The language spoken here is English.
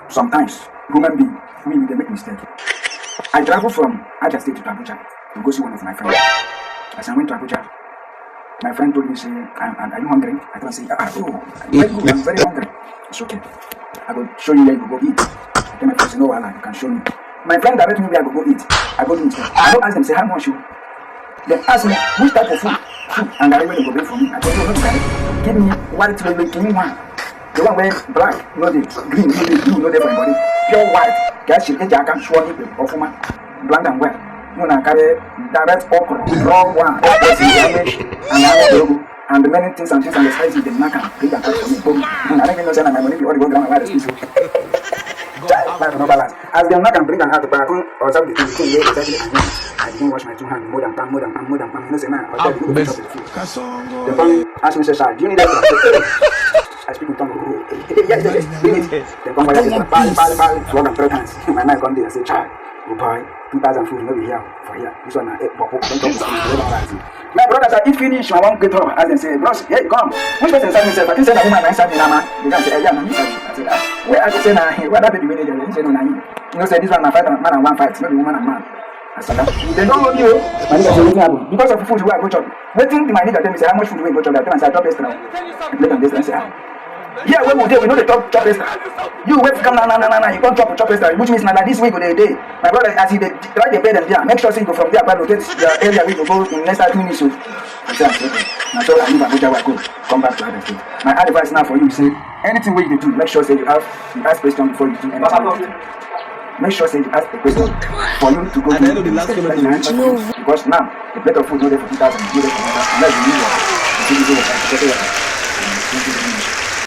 sometimes human being, they make mistake. I travel from Aja State to Abuja to go see one of my friends. As I went to Abuja, my friend told me, say, are you hungry? I don't say, very good, I'm very hungry. It's okay. I will show you where you go eat. I tell my friend, say, no, Allah, you can show me. My friend directed me where I go eat. I go to eat. I don't ask them, say, how much you? They ask me, which type of food? And I will go bring for me. I told you, no, give me white, clean one. The one where black, no the green, no the blue, no the body. Pure white. Guys, you can show me of black and white. No, I carry direct okra, raw one, and the many things and the spices they make and bring and cut for me. Boom. And I don't even know my money or go down the speech. No balance. As they knock and bring and out the back or something, I didn't wash my 2 hands more than pan. You know, say, man, I'll tell you the food. The pan asked me, say, do you need that? I speak in tongue. Yes, bring it. The pan was flog and 3 times. My man come there and say, child, oh boy. 2,000 food, you know, we here for here. This one, don't talk to my brothers are eat finish. I won't get up. As they say, bros, hey, come. Which person said himself? I think said a woman, I said, Nama. You can say, yeah, man. I said, where I say, nah, what happened to me? He said, no, nah. You know, say this one, man and one fight, maybe woman and man. I said, they don't know you. My nigga, something happen. Because of the food, you go chop. Waiting, my nigga tell me, say, how much food we go chop? I tell him, say, I drop this now. I play on this and say, yeah, when we do, we know the chop extra. You wait, come now, you can't chop extra, which means now this week or the day. My brother, as he try to pay them there, make sure you go from there, but locate the area we go in next 30 minutes. So I leave Abuja, I go, come back to other state. My advice now for you, say, anything where you do, make sure say you ask question before you do anything. Make sure say you ask a question for you to go to the because now, the plate of food no there for 2,000, no there for 1,000, unless you need water, you see the water,